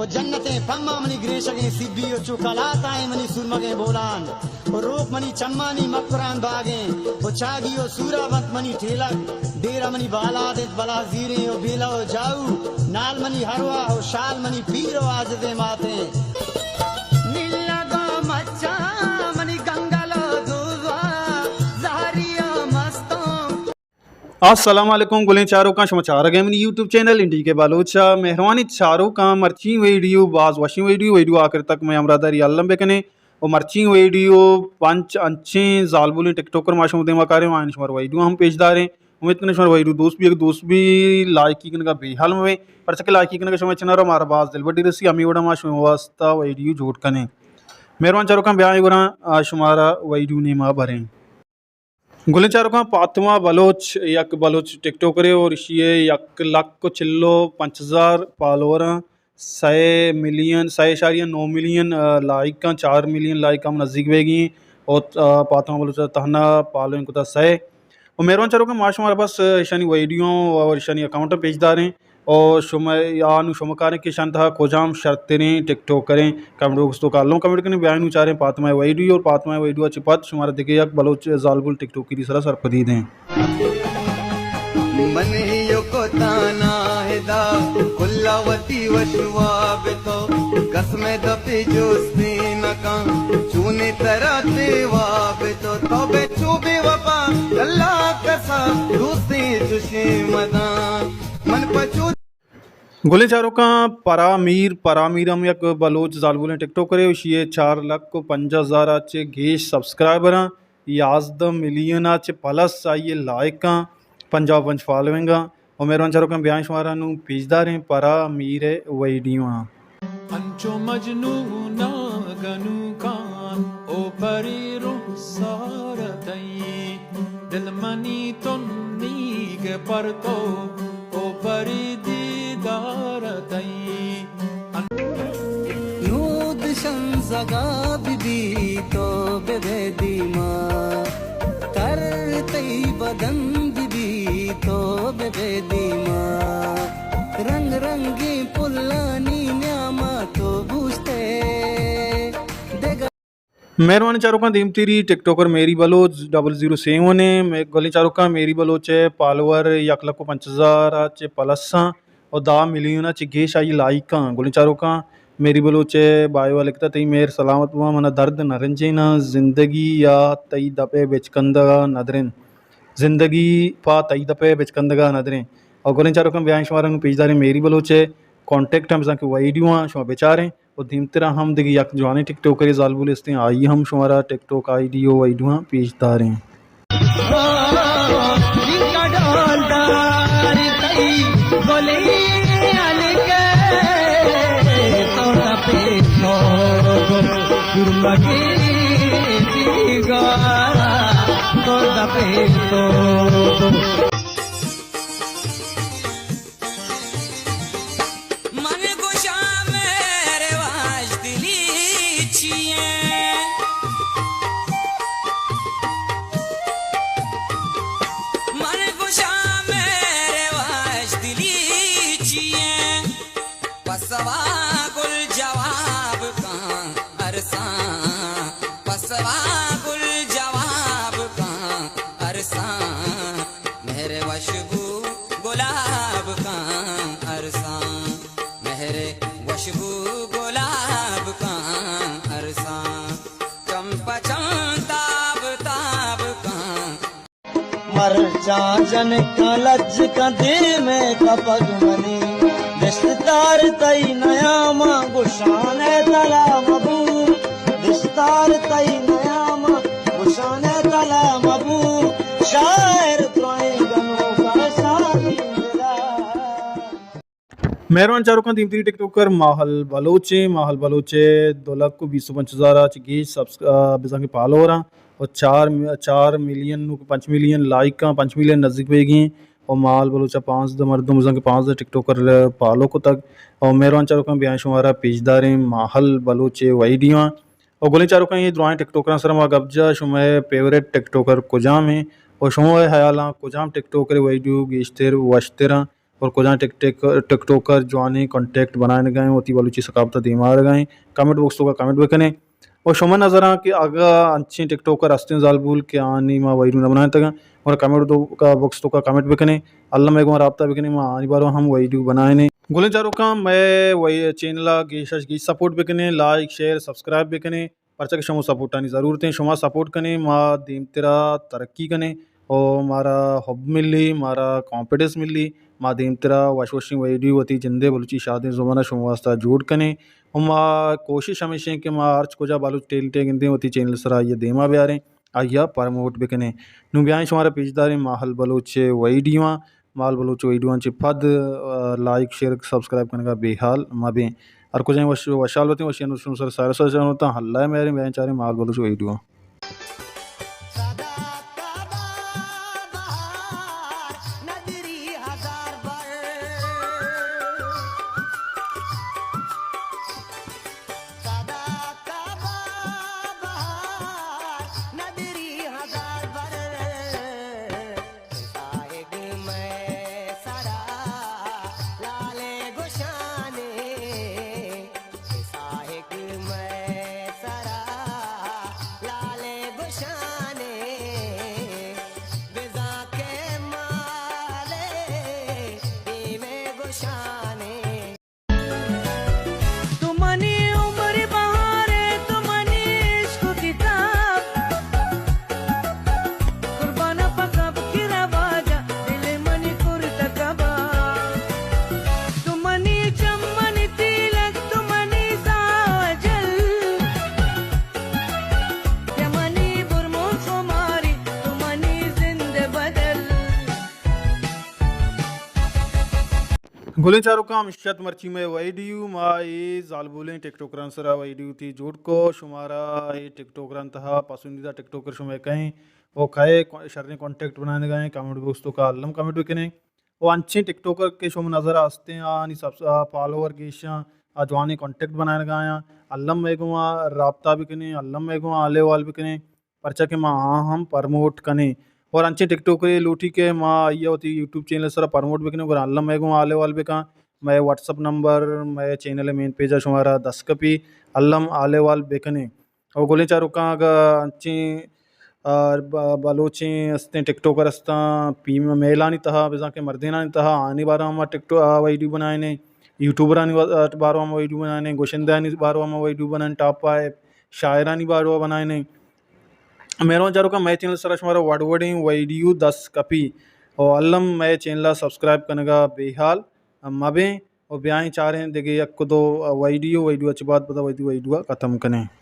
जन्नतें फम्मा money ग्रेशगे Sibi और चुकलाताएं money सुरमगे Bolan और रोक मनी चम्मानी मकरान बागे और चागी और सूरावत मनी ठेलक डेरा मनी बाला दे बला जीरे और बेला और जाऊ नाल मनी हरवा और शाल मनी पीर और आजदे माते नीला गो मच्चा मनी गंगालो दुआ जहरिया मस्तों। अस्सलाम वालेकुम गुलें चारों का समाचार गए मेरी यूट्यूब चैनल इंडी के बालोचा मेहरबानी चारों का मर्ची वीडियो बाज वशी वीडियो आखिर तक मैं अमरादारी आलम बेकने और मर्ची वीडियो पंच अच्छे जालबुल टिकटॉकर माशमुदे मकारे मानशमर वीडियो हम पेशदार हैं उम्मीद करने शमर वीडियो दोस्त भी लाइक की का बेहाल में पर सके लाइक की समय चना हमारा बाज दिल बड़ी रसी अमी वड़ा माश वास्ता वीडियो जोड़ कने मेहरबान चारों का ब्याह गुरा शुमारा वीडियो ने माँ भरें गुले चारों का पातवा बलोच यक बलोच टिकटॉकर और ये 1 लाख को चिल्लो 5000 फॉलोअर 100 मिलियन लाइक का 4 मिलियन लाइक हम नज़दीक वेगी और पातवा बलोच तहना पालो इनको 100 और मेहरबान चारों का माश हमारे पास ईशानी वीडियो और ईशानी अकाउंट पेजदार हैं और शुमकार के शान था खोजाम शर्तें टिकटॉक करें कमेंट दोस्तों का लो कमेंट करने बयान उचारें पातमा वीडियो और पातमा वीडियो अच्छी पद शुमारा दिखे यक बलोच जालबुल टिकटॉक की सरा सर पदीद हैं मनियो को ताना हेदा कुल्लावती वशवाब तो कसमे दपे जोस्ती नका चूने तराते वाब तो तबे चुबे वफा अल्लाह कसा दूसरी जुशी मदान मन पचू गोले चारों का परामीर हम यक बलोच जालबुल टिकटॉक करे ये 4,50,000 आचे गेश सब्सक्राइबर याजद मिलियन आचे प्लस आइए लाइक पंजाब वंश फॉलोइंग और मेहरबान चारों का बयान शुमारा पेजदार हैं परामीर वीडियो अंचो मजनू ना गनु कान ओ परी रुसार दई दिल मनी तुन्नी के पर तो ओ परी दीदार दई नूद शंसगा बिदी तो बेदी माँ कर तई बदन बिदी तो बेदी माँ रंग रंगी पुल्लानी न्यामा तो बूझते मेहरबानी चारों का दीमतीरी टिकटॉकर मेरी बलोच 007 है गली चारों का मेरी बलोच है फॉलोअर 1,50,000 आचे प्लस और 10 मिलियन गेश आई लाइक गोली चारों का मेरी बलोच है बायो लिखता तई मेर सलामत हुआ मना दर्द नरंजे ना जिंदगी या तई दपे बेचकंदगा नदरें जिंदगी पा तई दपे बेचकंदगा नदरें और गोली चारों का बयान शुमारा पेजदार मेरी बलोच है कॉन्टेक्ट हम की वीडियो शुमा बेचारें और धीमतरा हम देखिए यक जवानी टिकटॉक करे जालबुल इसते आई हम शुमारा टिकटॉक आईडियो वीडियो पेजदार हैं पसवा गुल जवाब का अरसा पसवा गुल जवाब का अरसा मेरे वशबू गुलाब का अरसा मेरे वशबू गुलाब का अरसा चंपा ताब ताब का मर चाचन का लज का दे में कपग मनी दिस्तार तई नया माँ गुशान तला मबू दिस्तार तई नया माँ गुशान तला मबू शायर मेहरबान चारों का दीमती टिकटॉकर माहल बलोचे 2,20,000 गेश सब्सक्राइब फॉलो हो रहा और 4 मिलियन 5 मिलियन लाइक 5 मिलियन नज़दीक वेगी और माल बलोचा 5 मर्दों मुझे 5 टिकटॉकर पालो को तक और मेहरबान चारों का बयान शुमारा पेजदार हैं माहल बलोचे वीडियो और गोले चारों का ये दुआएं टिकटॉकर सरमा गब्जा शुमा फेवरेट टिकटॉकर कुजाम है और शुमा हयाला कुजाम टिकटॉकर वीडियो गेश्तर वश्तरा और कुछ टिकटॉकर जो आने कॉन्टेक्ट बनाने गए होती बलूची सकाबत दीमार गए कमेंट बॉक्स तो का कमेंट बेकने और शुमा नजर आ कि अगर अच्छी टिकटॉकर अस्तिन जालबुल के आनी माँ वही न बनाए तक और कमेंट तो का बॉक्स तो का कमेंट बेकने अल्लाह में रबता बेकने माँ आनी बार हम वीडियो बनाए ने गुले चारों का मैं वही चैनल की support bakanae like share subscribe bakanae परचा के शमो सपोर्ट आनी ज़रूरत है शुमा सपोर्ट कने माँ दीम तेरा तरक्की कने और मारा हब मिली मारा कॉन्फिडेंस मिली माँ दीम तेरा वॉशिंग वीडियो होती जिंदे बलूची शादी ज़माना शुमा वास्ता जोड़ कने और माँ कोशिश हमेशा कि माँ आर्च को जा बालू टेल टेगिंदे होती चैनल सरा ये देमा भी आ रहे आइया प्रमोट बेकने नु ब्याह शुमारा पेजदारी माहल बलोचे वीडियो माल बलोच वीडियो फद लाइक शेयर सब्सक्राइब करने का बेहाल माबे और कुछ वशाल होते हैं वशियान सर सारे सर होता हल्ला है मेरे मैं चारे माल बलोच वीडियो गुले चारों का मिशत मर्ची में वीडियो माए जालबुलें टिकटॉकर सरा वीडियो थी जोड़ को शुमारा ये टिकटॉकर तहा पसंदीदा टिकटॉकर शुमे कहें वो खाए शर्ने कॉन्टेक्ट बनाने गए कमेंट बॉक्स तो का अल्लम कमेंट भी करें वो अच्छे टिकटॉकर के शुम नज़र आते हैं आनी सब फॉलोवर गेशा जवानी कॉन्टेक्ट बनाने गए अल्लम में रबता भी करें अल्लम में आले वाल भी करें परचा के माँ हम प्रमोट करें और अच्छे टिकटॉक लूटी के माँ ये होती YouTube channel sir promote bakanae और अल्लाह मैं आले वाल बेका मैं व्हाट्सअप नंबर मैं चैनल मेन पेज शुमारा 10 कपी अल्लम आले वाल बेकने और गोले चारों का अच्छी बलोचे हंसते टिकटॉकर हंसता पी मेला नहीं तहा बेजा के मर्देना नहीं तहा आने बार हम टिकटॉक वीडियो बनाए ने यूट्यूबर आने बार हम वीडियो बनाए ने गोशंदा बार हम वीडियो बनाए टॉप आए शायरानी बार बनाए ने मेरा चारों का मैं चैनल सर हमारा वर्डिंग वीडियो 10 कपी और अल्लम मैं चैनल सब्सक्राइब करने का बेहाल मबे और ब्याह चाह रहे हैं देखिए एक दो वीडियो अच्छी बात पता वीडियो ख़त्म करें।